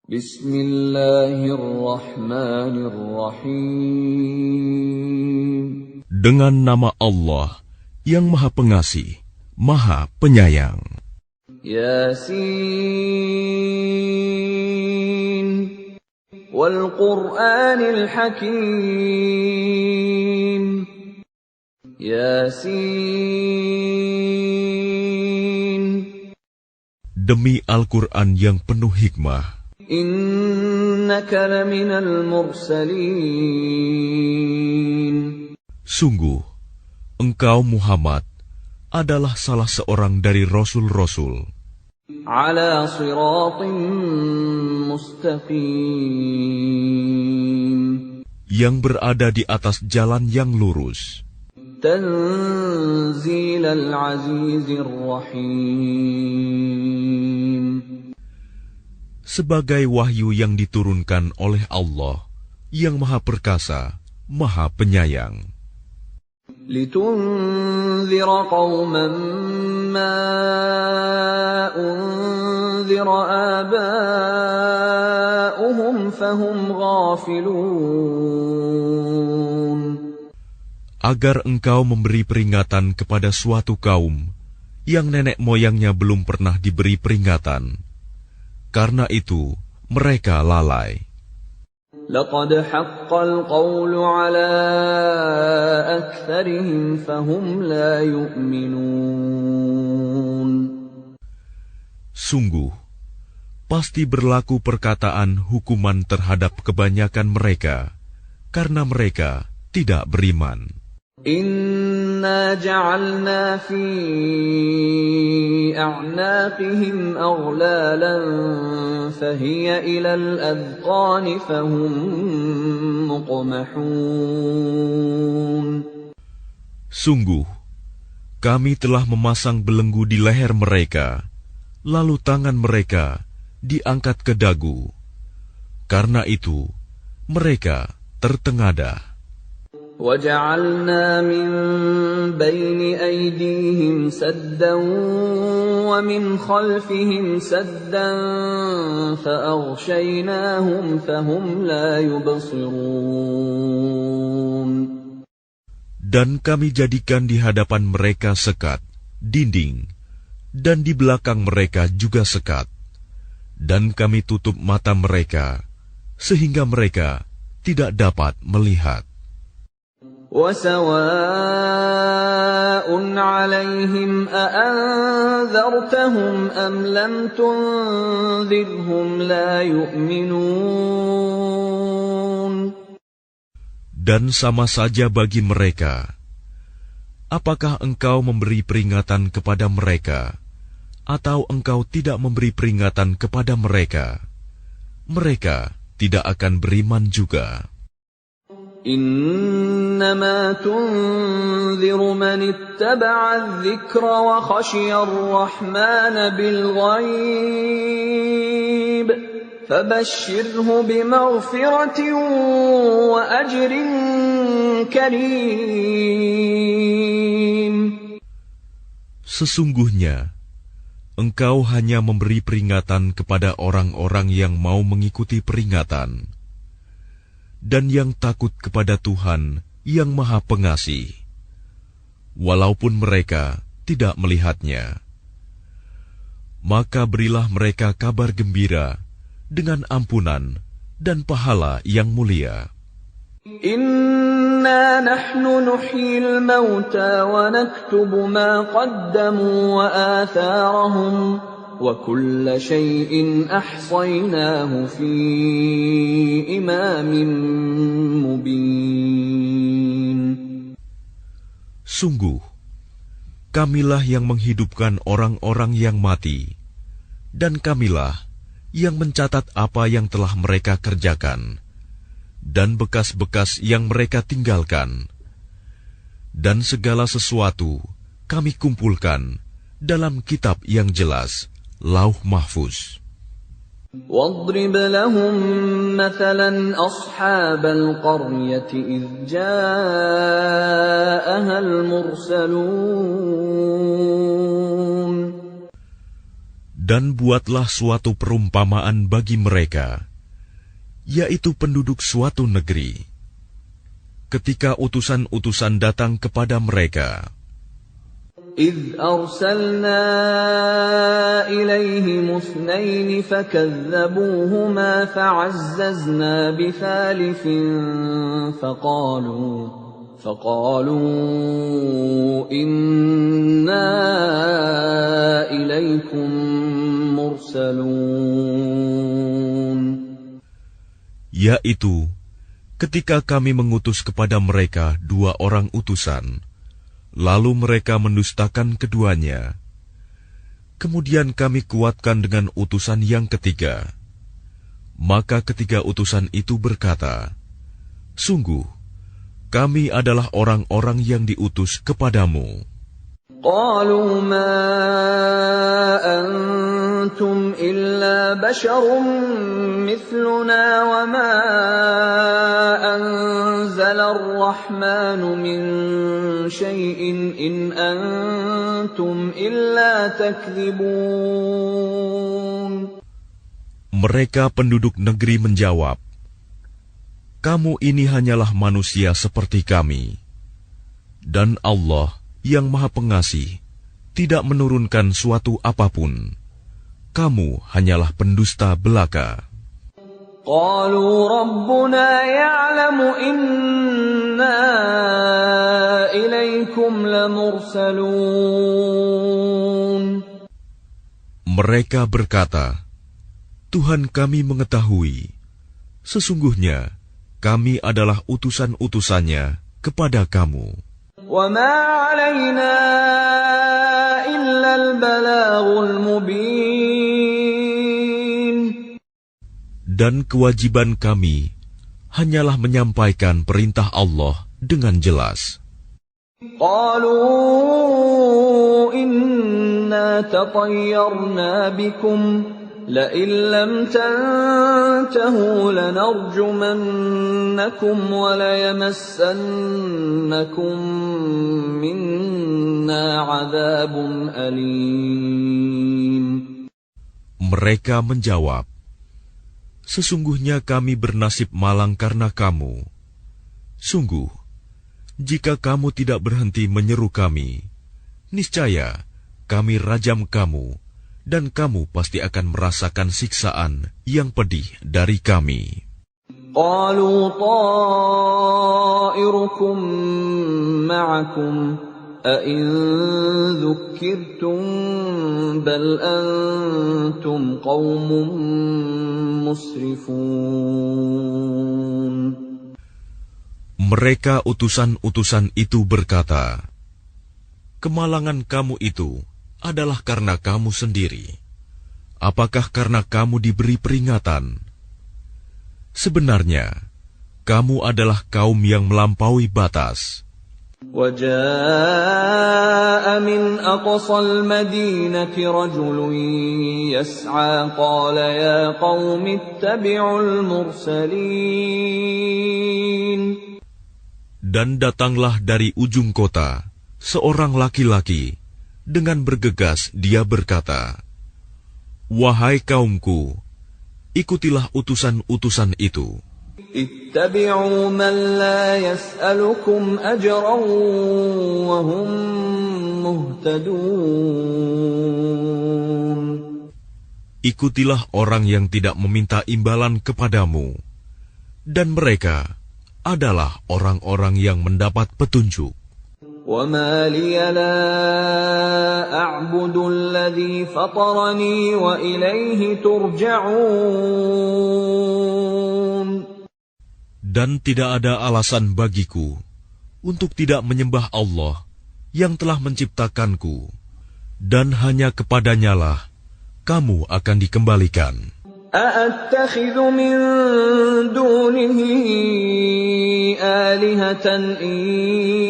Bismillahirrahmanirrahim. Dengan nama Allah yang Maha Pengasih, Maha Penyayang. Yasin wal Qur'anil Hakim. Yasin. Demi Al-Quran yang penuh hikmah. Innaka laminal mursalin. Sungguh, engkau Muhammad adalah salah seorang dari Rasul-Rasul. Ala siratim mustaqim. Yang berada di atas jalan yang lurus. Tanzilal azizir rahim. Sebagai wahyu yang diturunkan oleh Allah yang Maha Perkasa, Maha Penyayang. Litunzira qauman ma unzira aba'uhum fahum ghafilun. Agar engkau memberi peringatan kepada suatu kaum yang nenek moyangnya belum pernah diberi peringatan. Karena itu, mereka lalai. Laqad haqqal qawlu ala aktsarihim fahum la yu'minun. Sungguh, pasti berlaku perkataan hukuman terhadap kebanyakan mereka, karena mereka tidak beriman. Inna ja'alna fi a'naqihim aghlalan fahiya ilal adqani fahum muqmahun. Sungguh, kami telah memasang belenggu di leher mereka, lalu tangan mereka diangkat ke dagu. Karena itu, mereka tertengadah. وَجَعَلْنَا مِنْ بَيْنِ أَيْدِيهِمْ سَدًّا وَمِنْ خَلْفِهِمْ سَدًّا فَأَغْشَيْنَاهُمْ فَهُمْ لَا يُبْصِرُونَ. Dan kami jadikan di hadapan mereka sekat, dinding, dan di belakang mereka juga sekat. Dan kami tutup mata mereka, sehingga mereka tidak dapat melihat. وَسَوَاءٌ عَلَيْهِمْ أَأَنذَرْتَهُمْ أَمْ لَمْ تُنذِرْهُمْ لَا يُؤْمِنُونَ. Dan sama saja bagi mereka, apakah engkau memberi peringatan kepada mereka, atau engkau tidak memberi peringatan kepada mereka, mereka tidak akan beriman juga. إنما تنذر من اتبع الذكر وخشي الرحمن بالغيب فبشره بمغفرة وأجر كريم. Sesungguhnya, engkau hanya memberi peringatan kepada orang-orang yang mau mengikuti peringatan dan yang takut kepada Tuhan yang Maha Pengasih, walaupun mereka tidak melihatnya. Maka berilah mereka kabar gembira dengan ampunan dan pahala yang mulia. Inna nahnu nuhyil mauta wa naktubu ma qaddamu wa atharahum وَكُلَّ شَيْءٍ أَحْصَيْنَاهُ فِي إِمَامٍ مُبِينٍ. Sungguh, kamilah yang menghidupkan orang-orang yang mati, dan kamilah yang mencatat apa yang telah mereka kerjakan, dan bekas-bekas yang mereka tinggalkan. Dan segala sesuatu kami kumpulkan dalam kitab yang jelas, Lauh Mahfuz. وَاضْرِبْ لَهُمْ مَثَلًا أَصْحَابَ الْقَرْيَةِ إِذْ جَاءَهَا Dan buatlah suatu perumpamaan bagi mereka, yaitu penduduk suatu negeri. Ketika utusan-utusan datang kepada mereka, إذ أرسلنا إليهم اثنين فكذبوهما فعززنا بثالث فقالوا إنا إليكم مرسلون. Yaitu, ketika kami mengutus kepada mereka 2 orang utusan, lalu mereka mendustakan keduanya. Kemudian kami kuatkan dengan utusan yang ketiga. Maka ketiga utusan itu berkata, sungguh, kami adalah orang-orang yang diutus kepadamu. قالوا ما أنتم إلا بشر مثلنا وما أنزل الرحمن من شيء إن أنتم إلا تكذبون. Mereka penduduk negeri menjawab, kamu ini hanyalah manusia seperti kami, dan Allah yang Maha Pengasih tidak menurunkan suatu apapun. Kamu hanyalah pendusta belaka. قالوا ربنا يعلم إنا إليكم لمرسلون. Mereka berkata, Tuhan kami mengetahui, sesungguhnya kami adalah utusan-utusannya kepada kamu. وَمَا عَلَيْنَا إِلَّا الْبَلَاغُ الْمُبِينُ. Dan kewajiban kami hanyalah menyampaikan perintah Allah dengan jelas. قَالُوا إِنَّا تَطَيَّرْنَا بِكُمْ لَئِن لَّمْ تَنْتَهُوا لَنَرْجُمَنَّكُمْ وَلَيَمَسَّنَّكُمْ مِنَّا عَذَابٌ أَلِيمٌ. Mereka menjawab, sesungguhnya kami bernasib malang karena kamu. Sungguh, jika kamu tidak berhenti menyeru kami, niscaya kami rajam kamu, dan kamu pasti akan merasakan siksaan yang pedih dari kami. قَالُوا طَائِرُكُمْ مَعَكُمْ أَإِن ذُكِّرْتُمْ بَلْ أَنْتُمْ قَوْمٌ مُسْرِفُونَ. Mereka utusan-utusan itu berkata, kemalangan kamu itu adalah karena kamu sendiri. Apakah karena kamu diberi peringatan? Sebenarnya, kamu adalah kaum yang melampaui batas. وَجَاءَ مِنْ أَقْصَى الْمَدِينَةِ رَجُلٌ يَسْعَى قَالَ يَا قَوْمِ اتَّبِعُوا الْمُرْسَلِينَ. Dan datanglah dari ujung kota seorang laki-laki. Dengan bergegas dia berkata, wahai kaumku, ikutilah utusan-utusan itu. Ittabi'u man la yas'alukum ajran wa hum muhtadun. Ikutilah orang yang tidak meminta imbalan kepadamu, dan mereka adalah orang-orang yang mendapat petunjuk. وَمَا لِيَ لَا أَعْبُدُ الَّذِي فَطَرَنِي وَإِلَيْهِ تُرْجَعُونَ. Dan tidak ada alasan bagiku untuk tidak menyembah Allah yang telah menciptakanku, dan hanya kepadanyalah kamu akan dikembalikan. أَأَتَّخِذُ مِن دُونِهِ آلِهَةً إِن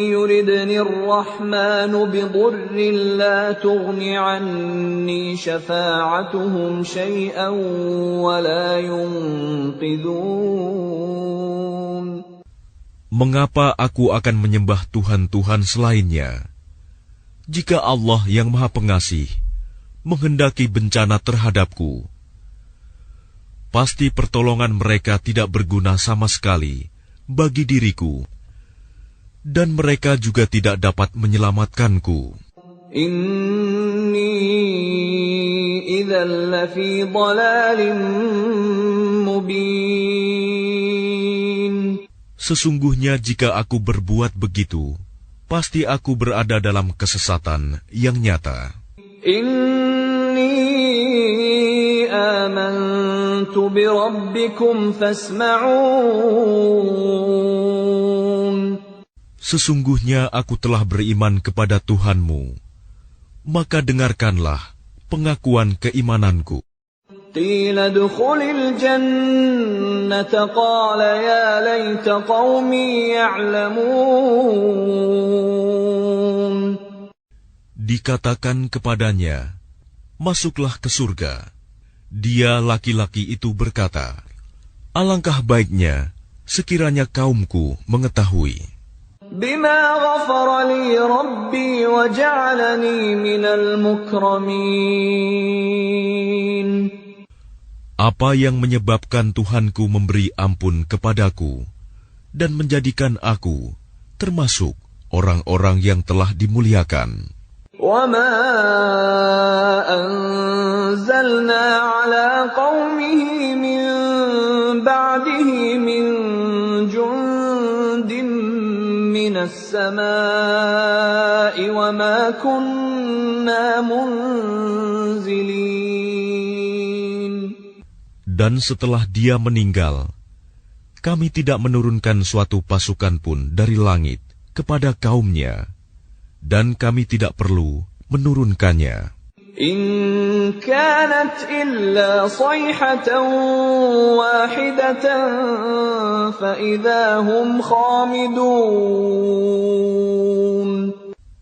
يُرِدْنِ الرَّحْمَنُ بِضُرٍّ لَّا تُغْنِ عَنِّي شَفَاعَتُهُمْ شَيْئًا وَلَا يُنقِذُونَ. Mengapa aku akan menyembah Tuhan-Tuhan selainnya, jika Allah yang Maha Pengasih menghendaki bencana terhadapku, pasti pertolongan mereka tidak berguna sama sekali bagi diriku, dan mereka juga tidak dapat menyelamatkanku. Inni idzal lafi dhalalin mubin. Sesungguhnya jika aku berbuat begitu, pasti aku berada dalam kesesatan yang nyata. Inni amantu bi rabbikum fasma'un. Sesungguhnya aku telah beriman kepada Tuhanmu, maka dengarkanlah pengakuan keimananku. Qila dukhulil jannata qala ya laita qaumi ya'lamun. Dikatakan kepadanya, masuklah ke surga. Dia laki-laki itu berkata, alangkah baiknya sekiranya kaumku mengetahui. Bima ghafara li rabbi wa ja'alani minal mukramin. Apa yang menyebabkan Tuhanku memberi ampun kepadaku dan menjadikan aku termasuk orang-orang yang telah dimuliakan. وَمَا أَنزَلْنَا عَلَىٰ قَوْمِهِ مِن بَعْدِهِ مِن جُندٍ مِّنَ السَّمَاءِ وَمَا كُنَّا مُنزِلِينَ. Dan setelah dia meninggal, kami tidak menurunkan suatu pasukan pun dari langit kepada kaumnya, dan kami tidak perlu menurunkannya. In kanat illa sayhatan wahidatan fa idza hum khamidun.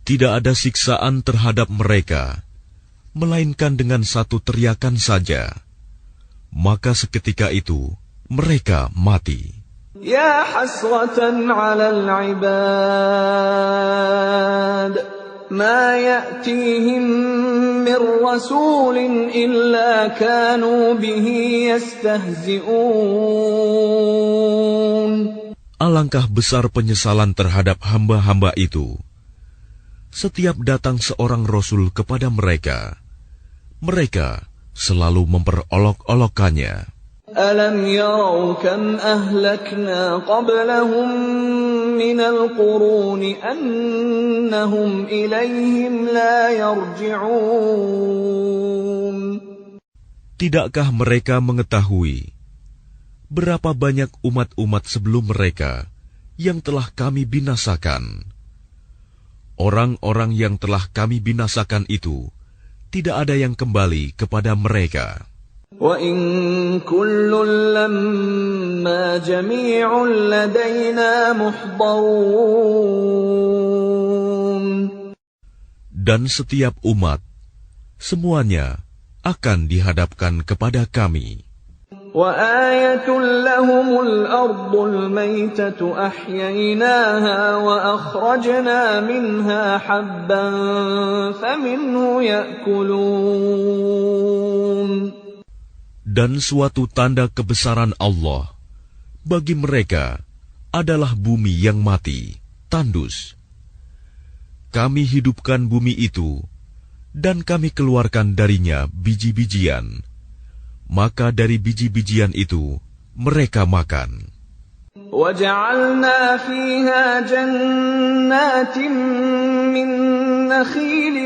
Tidak ada siksaan terhadap mereka, melainkan dengan satu teriakan saja. Maka seketika itu mereka mati. Ya hasratan 'alal 'ibad ma ya'tihim min rasulin illa kanu bihi yastahzi'un. Alangkah besar penyesalan terhadap hamba-hamba itu. Setiap datang seorang rasul kepada mereka, mereka selalu memperolok-olokkannya. Alam yarau kam ahlakna qablahum minal quruni annahum ilayhim la yarji'un. Tidakkah mereka mengetahui berapa banyak umat-umat sebelum mereka yang telah kami binasakan? Orang-orang yang telah kami binasakan itu tidak ada yang kembali kepada mereka. وَإِن كُلٌّ لَّمَّا جَمِيعٌ لَّدَيْنَا مُحْضَرُونَ. Dan setiap umat, semuanya akan dihadapkan kepada kami. وَآيَةٌ لَّهُمُ الْأَرْضُ الْمَيْتَةُ أَحْيَيْنَاهَا وَأَخْرَجْنَا مِنْهَا حَبًّا فَمِنْهُ يَأْكُلُونَ. Dan suatu tanda kebesaran Allah bagi mereka adalah bumi yang mati, tandus. Kami hidupkan bumi itu, dan kami keluarkan darinya biji-bijian. Maka dari biji-bijian itu mereka makan. وَجَعَلْنَا فِيهَا جَنَّاتٍ مِّن نَّخِيلٍ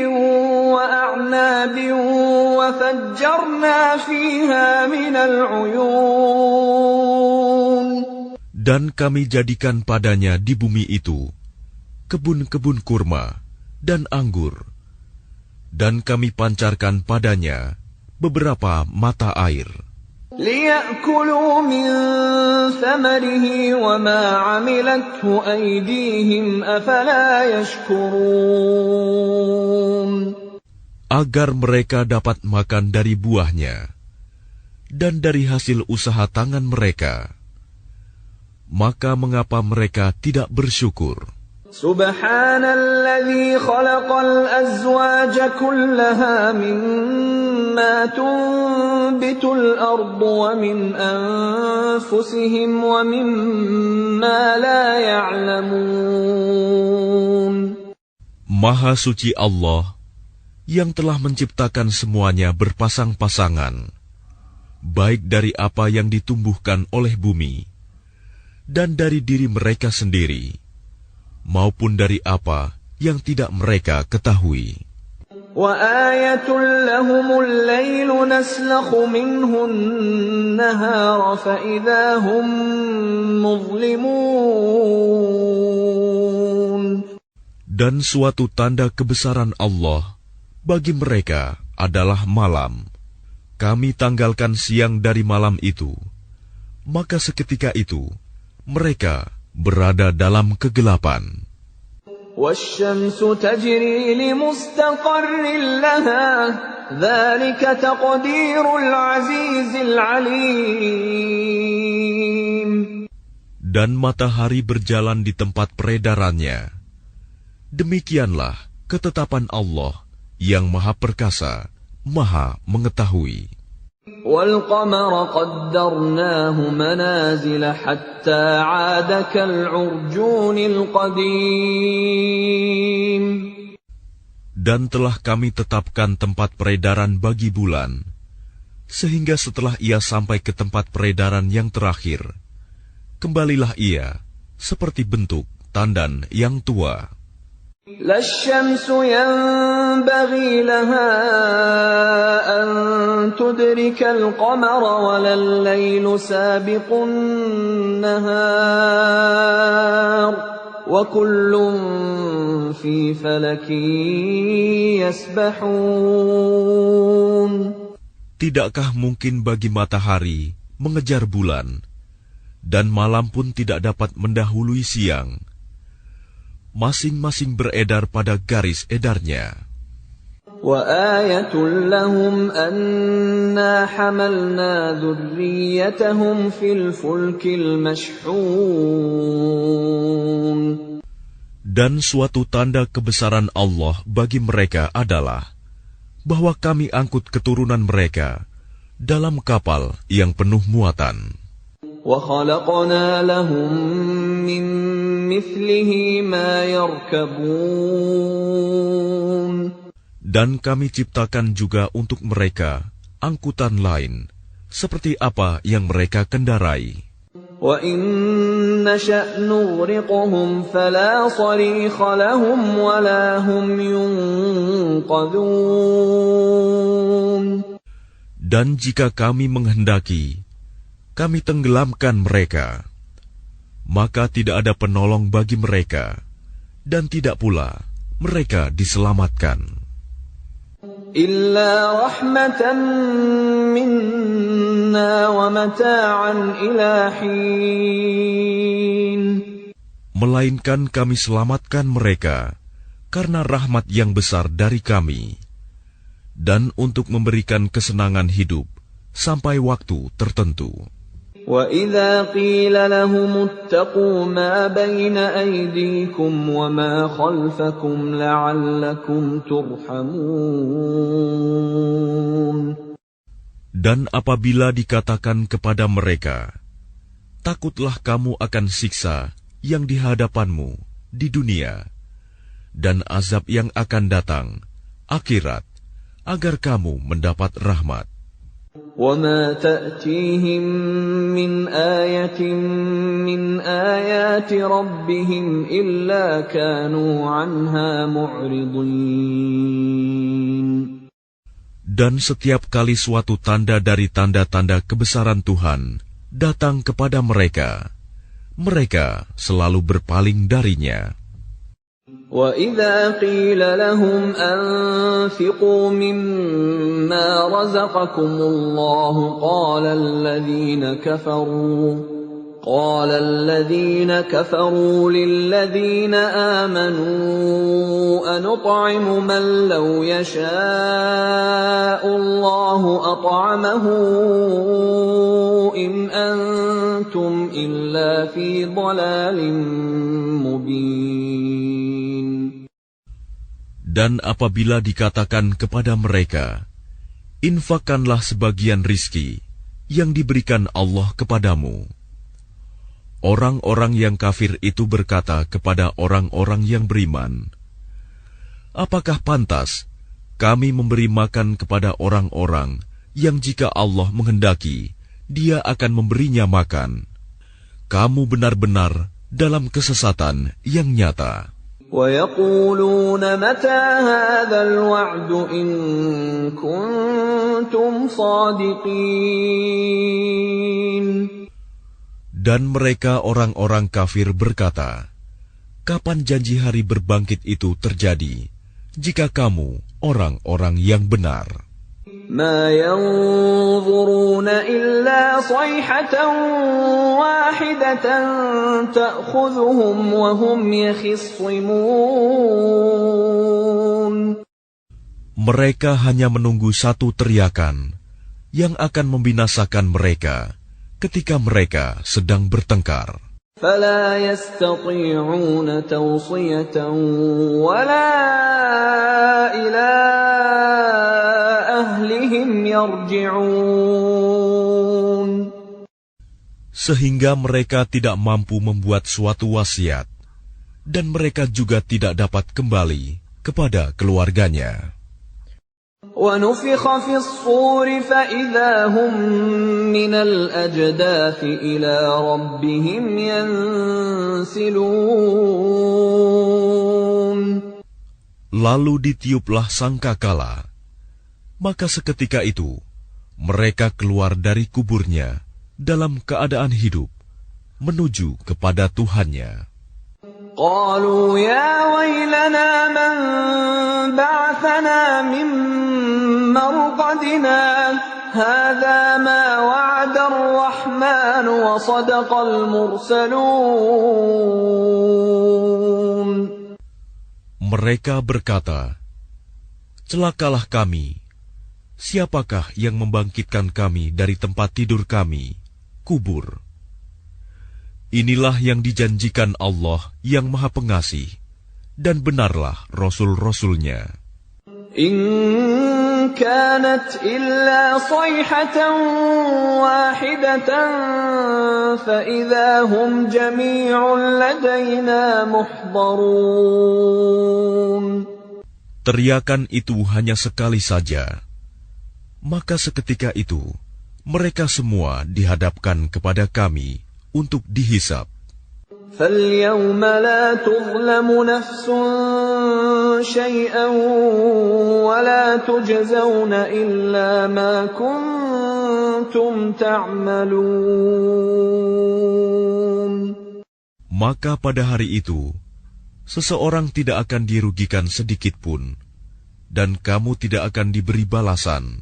وَأَعْنَابٍ وَفَجَّرْنَا فِيهَا مِنَ الْعُيُونِ. Dan kami jadikan padanya di bumi itu kebun-kebun kurma dan anggur, dan kami pancarkan padanya beberapa mata air. لِيَأْكُلُوا مِن ثَمَرِهِ وَمَا عَمِلَتْهُ أَيْدِيهِمْ أَفَلَا يَشْكُرُونَ. Agar mereka dapat makan dari buahnya dan dari hasil usaha tangan mereka. Maka mengapa mereka tidak bersyukur? Subhanalladzi khalaqal azwaja kullaha mimma tunbitul ardu wa min anfusihim wa mimma la ya'lamun. Maha suci Allah yang telah menciptakan semuanya berpasang-pasangan, baik dari apa yang ditumbuhkan oleh bumi dan dari diri mereka sendiri, maupun dari apa yang tidak mereka ketahui. وَآيَةٌ لَهُمُ اللَّيْلُ نَسْلَخُ مِنْهُ النَّهَارَ فَإِذَا هُمْ مُظْلِمُونَ. Dan suatu tanda kebesaran Allah bagi mereka adalah malam. Kami tanggalkan siang dari malam itu, maka seketika itu mereka berada dalam kegelapan. وَالشَّمْسُ تَجْرِي لِمُسْتَقَرٍّ لَهَا ذَلِكَ تَقْدِيرُ الْعَزِيزِ الْعَلِيمِ. Dan matahari berjalan di tempat peredarannya. Demikianlah ketetapan Allah yang Maha Perkasa, Maha Mengetahui. وَالْقَمَرَ قَدَّرْنَاهُ مَنَازِلَ حَتَّى عَادَ كَالْعُرْجُونِ الْقَدِيمِ. Dan telah kami tetapkan tempat peredaran bagi bulan, sehingga setelah ia sampai ke tempat peredaran yang terakhir, kembalilah ia seperti bentuk tandan yang tua. لا الشمس ينبغي لها أن تدرك القمر ولا الليل سابق النهار وكل في فلك يسبحون. Tidakkah mungkin bagi matahari mengejar bulan, dan malam pun tidak dapat mendahului siang? Masing-masing beredar pada garis edarnya. وَآيَةٌ لَهُمْ أَنَّا حَمَلْنَا ذُرِّيَّتَهُمْ فِي الْفُلْكِ الْمَشْحُونِ. Dan suatu tanda kebesaran Allah bagi mereka adalah bahwa kami angkut keturunan mereka dalam kapal yang penuh muatan. وَخَلَقْنَا لَهُم مِّن مِّثْلِهِ مَا يَرْكَبُونَ. Dan kami ciptakan juga untuk mereka angkutan lain, seperti apa yang mereka kendarai. وَإِن نَّشَأْ نُغْرِقْهُمْ فَلَا صَرِيخَ لَهُمْ وَلَا هُمْ يُنقَذُونَ. Dan jika kami menghendaki, kami tenggelamkan mereka, maka tidak ada penolong bagi mereka, dan tidak pula mereka diselamatkan. Illa rahmatan minna wa mata'an ila hin. Melainkan kami selamatkan mereka karena rahmat yang besar dari kami, dan untuk memberikan kesenangan hidup sampai waktu tertentu. وَإِذَا قِيلَ لَهُمُ اتَّقُوا مَا بَيْنَ أَيْدِيكُمْ وَمَا خَلْفَكُمْ لَعَلَّكُمْ تُرْحَمُونَ. Dan apabila dikatakan kepada mereka, takutlah kamu akan siksa yang di hadapanmu di dunia, dan azab yang akan datang, akhirat, agar kamu mendapat rahmat. وَمَا تَأْتِيهِمْ مِنْ آيَةٍ مِنْ آيَاتِ رَبِّهِمْ إِلَّا كَانُوا عَنْهَا مُعْرِضِينَ. Dan setiap kali suatu tanda dari tanda-tanda kebesaran Tuhan datang kepada mereka, mereka selalu berpaling darinya. وَإِذَا قِيلَ لَهُمْ أَنفِقُوا مِمَّا رَزَقَكُمُ اللَّهُ قَالَ الَّذِينَ كَفَرُوا لِلَّذِينَ آمَنُوا أَنُطْعِمُ مَن لَّوْ يَشَاءُ اللَّهُ أَطْعَمَهُ إِنْ أَنتُمْ إِلَّا فِي ضَلَالٍ مُّبِينٍ. Dan apabila dikatakan kepada mereka, infakkanlah sebagian rizki yang diberikan Allah kepadamu. Orang-orang yang kafir itu berkata kepada orang-orang yang beriman, apakah pantas kami memberi makan kepada orang-orang yang jika Allah menghendaki, Dia akan memberinya makan? Kamu benar-benar dalam kesesatan yang nyata. وَيَقُولُونَ مَتَى هَذَا الْوَعْدُ إِن كُنتُمْ صَادِقِينَ. Dan mereka orang-orang kafir berkata, kapan janji hari berbangkit itu terjadi, jika kamu orang-orang yang benar? مَا يَنظُرُونَ إِلَّا صَيْحَةً وَاحِدَةً تَأْخُذُهُمْ وَهُمْ يَخِصِّمُونَ. Mereka hanya menunggu satu teriakan yang akan membinasakan mereka ketika mereka sedang bertengkar. فَلَا يَسْتَطِيعُونَ تَوْصِيَةً وَلَا إِلَى أَهْلِهِمْ يَرْجِعُونَ. Sehingga mereka tidak mampu membuat suatu wasiat, dan mereka juga tidak dapat kembali kepada keluarganya. وَنُفِخَ فِي الصُّورِ فَإِذَا هُم مِّنَ الْأَجْدَاثِ إِلَى رَبِّهِمْ يَنسِلُونَ. Lalu ditiuplah sangkakala, maka seketika itu mereka keluar dari kuburnya dalam keadaan hidup menuju kepada Tuhannya. قالوا يا ويلنا من بعثنا من مرقدنا هذا ما وعد الرحمن وصدق المرسلون. Mereka berkata, celakalah kami, siapakah yang membangkitkan kami dari tempat tidur kami, kubur? Inilah yang dijanjikan Allah yang Maha Pengasih, dan benarlah Rasul-Rasulnya. إن كانت إلا صيحة واحدة فإذا هم جميع لدينا محضرون. Teriakan itu hanya sekali saja, maka seketika itu mereka semua dihadapkan kepada kami untuk dihisab. فَالْيَوْمَ لَا تُظْلَمُ نَفْسٌ شَيْئًا وَلَا تُجْزَوْنَ إِلَّا مَا كُنتُمْ تَعْمَلُونَ. Maka pada hari itu, seseorang tidak akan dirugikan sedikit pun, dan kamu tidak akan diberi balasan,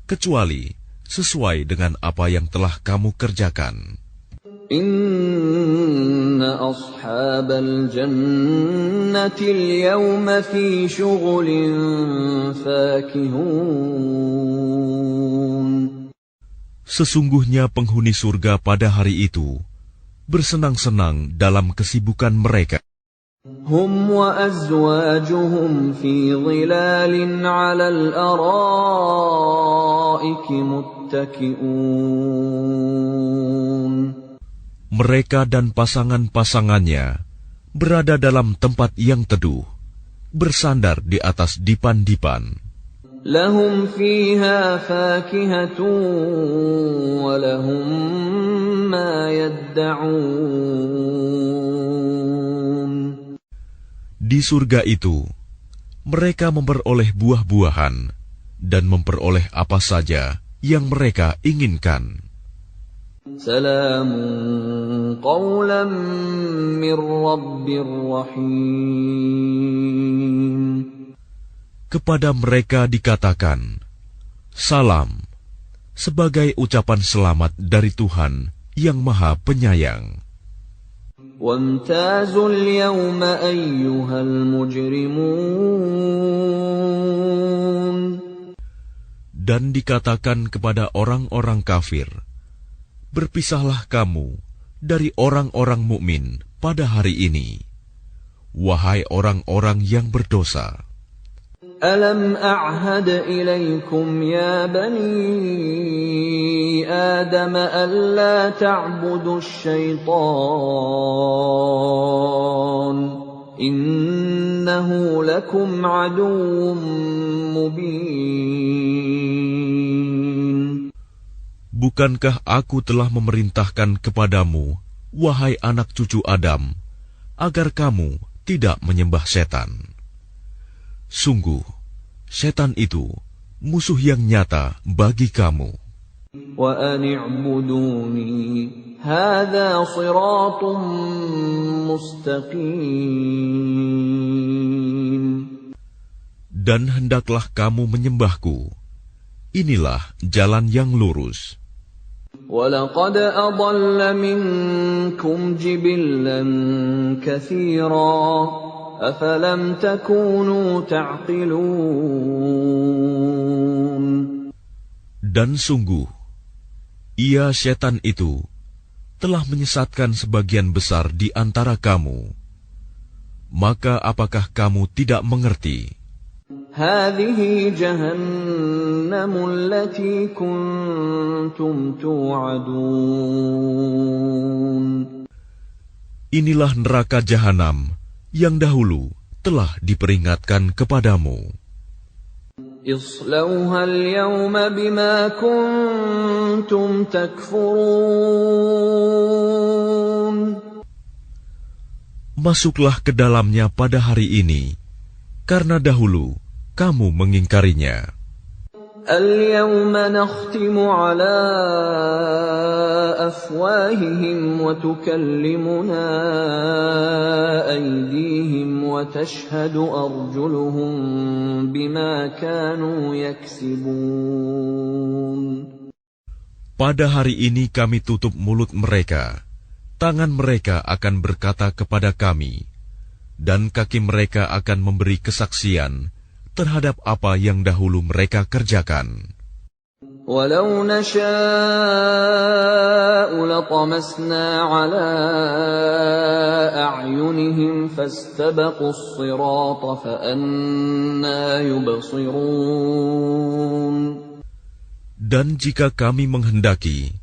kecuali sesuai dengan apa yang telah kamu kerjakan. Inna ashabal jannati al-yawma fi syughulin fakihun. Sesungguhnya penghuni surga pada hari itu bersenang-senang dalam kesibukan mereka. Hum wa azwajuhum fi dhilalin 'alal araiki muttaki'un. Mereka dan pasangan-pasangannya berada dalam tempat yang teduh, bersandar di atas dipan-dipan. Lahum fiha fakihatun wa lahum ma yadda'un. Di surga itu, mereka memperoleh buah-buahan dan memperoleh apa saja yang mereka inginkan. Salamun qawlan min rabbir rahim. Kepada mereka dikatakan, salam, sebagai ucapan selamat dari Tuhan yang Maha Penyayang. Wamtazul yawma ayyuhal mujrimun. Dan dikatakan kepada orang-orang kafir, berpisahlah kamu dari orang-orang mukmin pada hari ini, wahai orang-orang yang berdosa. ألم أعهد إليكم يا بني آدم ألا تعبدوا الشيطان إنه لكم عدو مبين. Bukankah aku telah memerintahkan kepadamu, wahai anak cucu Adam, agar kamu tidak menyembah setan? Sungguh, setan itu musuh yang nyata bagi kamu. وَأَنِ اعْبُدُونِي هَذَا صِرَاطٌ مُسْتَقِيمٌ. Dan hendaklah kamu menyembahku. Inilah jalan yang lurus. وَلَقَدْ أَضَلَّ مِنكُمْ جِبِلًّا كَثِيرًا أَفَلَمْ تَكُونُوا تَعْقِلُونَ. Dan sungguh, ia setan itu telah menyesatkan sebagian besar di antara kamu. Maka apakah kamu tidak mengerti? هَذِهِ جَهَنَّمُ الَّتِي كُنتُمْ تُوعَدُونَ. Inilah neraka jahanam yang dahulu telah diperingatkan kepadamu. اصْلَوْهَا الْيَوْمَ بِمَا كُنتُمْ تَكْفُرُونَ. Masuklah ke dalamnya pada hari ini, karena dahulu kamu mengingkarinya. الْيَوْمَ نَخْتِمُ عَلَى أَفْوَاهِهِمْ وَتُكَلِّمُنَا أَيْدِيهِمْ وَتَشْهَدُ أَرْجُلُهُم بِمَا كَانُوا يَكْسِبُونَ. Pada hari ini kami tutup mulut mereka, tangan mereka akan berkata kepada kami, dan kaki mereka akan memberi kesaksian terhadap apa yang dahulu mereka kerjakan. وَلَوْ نَشَاءُ لَطَمَسْنَا عَلَى أَعْيُنِهِمْ فَاسْتَبَقُوا الصِّرَاطَ فَأَنَّىٰ يُبْصِرُونَ. Dan jika kami menghendaki,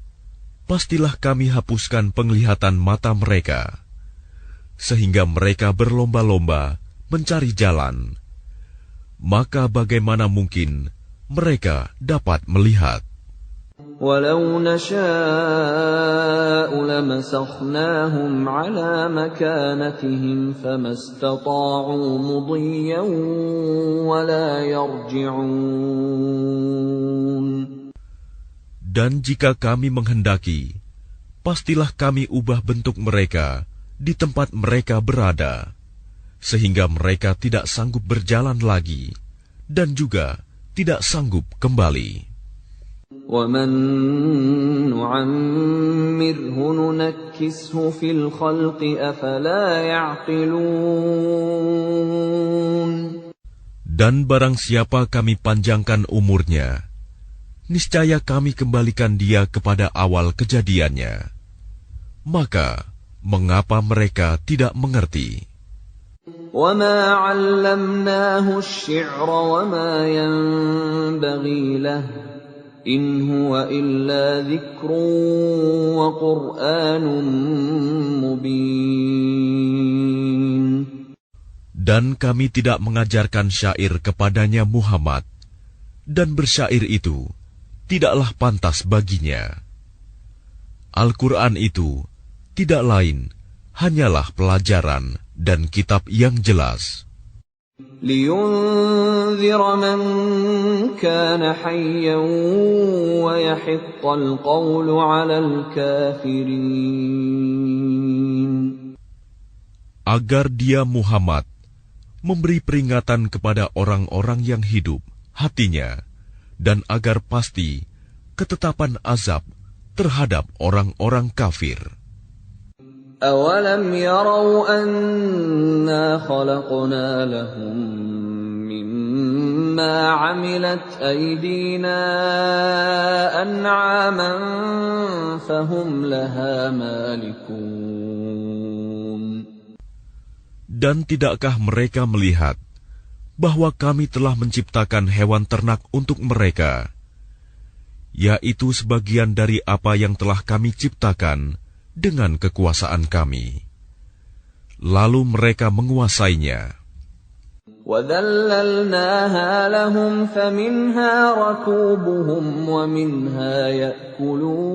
pastilah kami hapuskan penglihatan mata mereka, sehingga mereka berlomba-lomba mencari jalan. Maka bagaimana mungkin mereka dapat melihat? وَلَوْ نَشَاءُ لَمَسَخْنَاهُمْ عَلَى مَكَانَتِهِمْ فَمَا اسْتَطَاعُوا مُضِيًّا وَلَا يَرْجِعُونَ. Dan jika kami menghendaki, pastilah kami ubah bentuk mereka di tempat mereka berada, sehingga mereka tidak sanggup berjalan lagi, dan juga tidak sanggup kembali. وَمَن نُّعَمِّرْهُ نُنَكِّسْهُ فِي الْخَلْقِ أَفَلَا يَعْقِلُونَ. Dan barang siapa kami panjangkan umurnya, niscaya kami kembalikan dia kepada awal kejadiannya. Maka, mengapa mereka tidak mengerti? وَمَا عَلَّمْنَاهُ الشِّعْرَ وَمَا يَنبَغِي لَهُ إِنْ هُوَ إِلَّا ذِكْرٌ وَقُرْآنٌ مُبِينٌ. Dan kami tidak mengajarkan syair kepadanya Muhammad, dan bersyair itu tidaklah pantas baginya. Al-Quran itu tidak lain hanyalah pelajaran dan kitab yang jelas. لِيُنذِرَ مَن كَانَ حَيًّا وَيَحِقَّ الْقَوْلُ عَلَى الْكَافِرِينَ. Agar dia Muhammad memberi peringatan kepada orang-orang yang hidup hatinya, dan agar pasti ketetapan azab terhadap orang-orang kafir. أَوَلَمْ يَرَوْا أَنَّا خَلَقْنَا لَهُم مِّمَّا عَمِلَتْ أَيْدِينَا أَنْعَامًا فَهُمْ لَهَا مَالِكُونَ. Dan tidakkah mereka melihat bahwa kami telah menciptakan hewan ternak untuk mereka, yaitu sebagian dari apa yang telah kami ciptakan dengan kekuasaan kami. Lalu mereka menguasainya. وَذَلَّلْنَاهَا لَهُمْ فَمِنْهَا رَكُوبُهُمْ وَمِنْهَا يَأْكُلُونَ.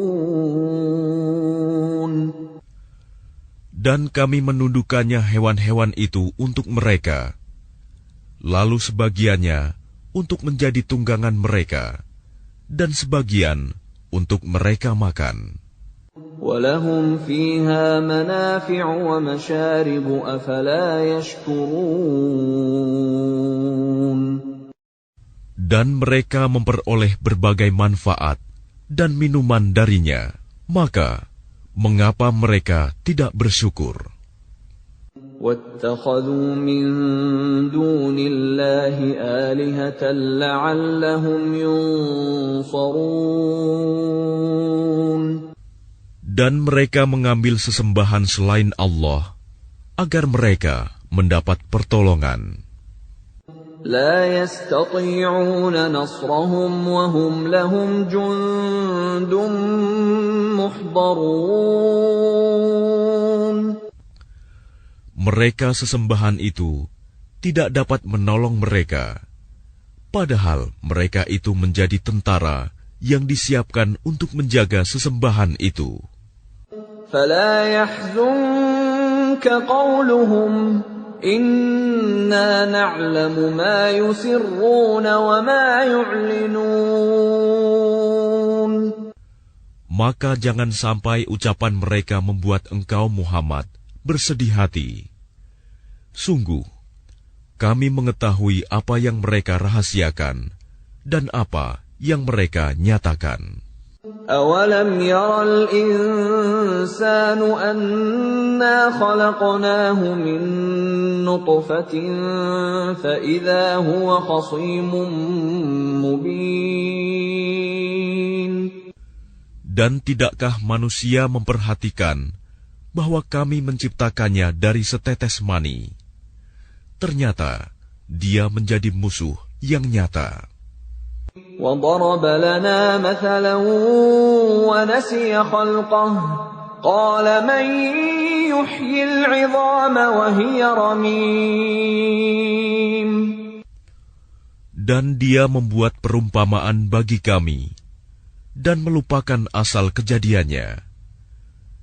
Dan kami menundukkannya hewan-hewan itu untuk mereka, lalu sebagiannya untuk menjadi tunggangan mereka, dan sebagian untuk mereka makan. وَلَهُمْ فِيهَا مَنَافِعُ وَمَشَارِبُ أَفَلَا يَشْكُرُونَ. Dan mereka memperoleh berbagai manfaat dan minuman darinya, maka mengapa mereka tidak bersyukur? وَاتَّخَذُوا مِن دُونِ اللَّهِ آلِهَةً لَّعَلَّهُمْ يُنصَرُونَ. Dan mereka mengambil sesembahan selain Allah, agar mereka mendapat pertolongan. لا يستطيعون نصرهم وهم لهم جند محضرون. Mereka sesembahan itu tidak dapat menolong mereka, padahal mereka itu menjadi tentara yang disiapkan untuk menjaga sesembahan itu. فلا يحزنك قولهم إنا نعلم ما يسرون وما يعلنون. Maka jangan sampai ucapan mereka membuat engkau Muhammad bersedih hati. Sungguh, kami mengetahui apa yang mereka rahasiakan dan apa yang mereka nyatakan. أَوَلَمْ يَرَ الْإِنسَانُ أَنَّا خَلَقْنَاهُ مِن نُّطْفَةٍ فَإِذَا هُوَ خَصِيمٌ مُّبِينٌ. Dan tidakkah manusia memperhatikan bahwa kami menciptakannya dari setetes mani? Ternyata dia menjadi musuh yang nyata. وَضَرَبَ لَنَا مَثَلًا وَنَسِيَ خَلْقَهُ قَالَ مَن يُحْيِي الْعِظَامَ وَهِيَ رَمِيمٌ. Dan dia membuat perumpamaan bagi kami dan melupakan asal kejadiannya.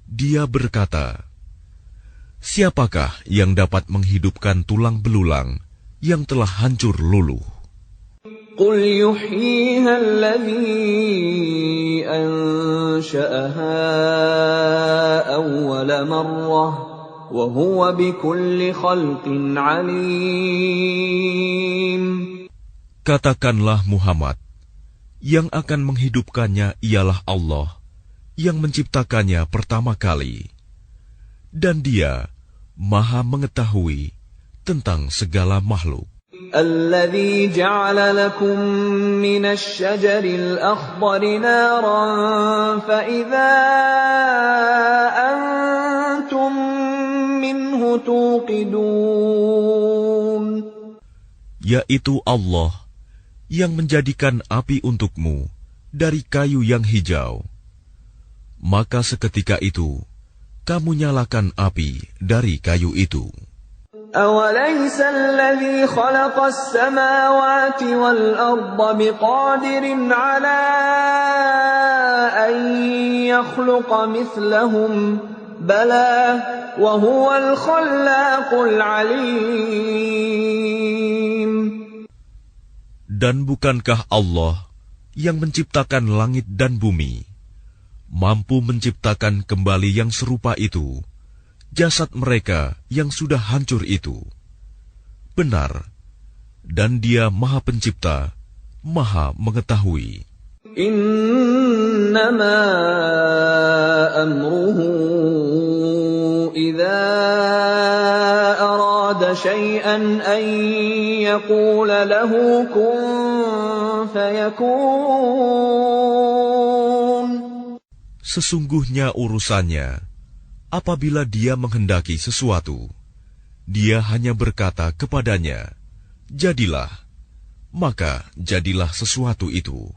Dia berkata, siapakah yang dapat menghidupkan tulang belulang yang telah hancur luluh? قُلْ يُحْيِيهَا الَّذِي أَنشَأَهَا أَوَّلَ مَرَّةٍ وَهُوَ بِكُلِّ خَلْقٍ عَلِيمٌ. Katakanlah Muhammad, yang akan menghidupkannya ialah Allah, yang menciptakannya pertama kali. Dan dia Maha mengetahui tentang segala makhluk. الَّذِي جَعَلَ لَكُم مِّنَ الشَّجَرِ الْأَخْضَرِ نَارًا فَإِذَا أَنتُم مِّنْهُ تُوقِدُونَ. Yaitu Allah yang menjadikan api untukmu dari kayu yang hijau. Maka seketika itu kamu nyalakan api dari kayu itu. أَوَلَيْسَ الَّذِي خَلَقَ السَّمَاوَاتِ وَالْأَرْضَ بِقَادِرٍ عَلَىٰ أَن يَخْلُقَ مِثْلَهُم بَلَىٰ وَهُوَ الْخَلَّاقُ الْعَلِيمُ. Dan bukankah Allah yang menciptakan langit dan bumi mampu menciptakan kembali yang serupa itu jasad mereka yang sudah hancur itu? Benar, dan Dia Maha Pencipta, Maha Mengetahui. Innama amruhu idza arada syai'an an yaqula lahu kun fayakun. Sesungguhnya urusannya, apabila Dia menghendaki sesuatu, Dia hanya berkata kepadanya, jadilah, maka jadilah sesuatu itu.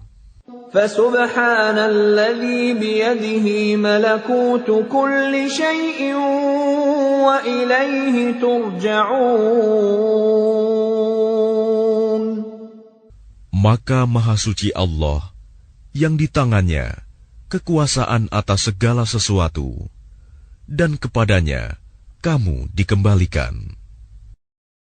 فَسُبْحَانَ الَّذِي بِيَدِهِ مَلَكُوتُ كُلِّ شَيْءٍ وَإِلَيْهِ تُرْجَعُونَ. Maka Maha Suci Allah yang di tangannya kekuasaan atas segala sesuatu, dan kepadanya kamu dikembalikan.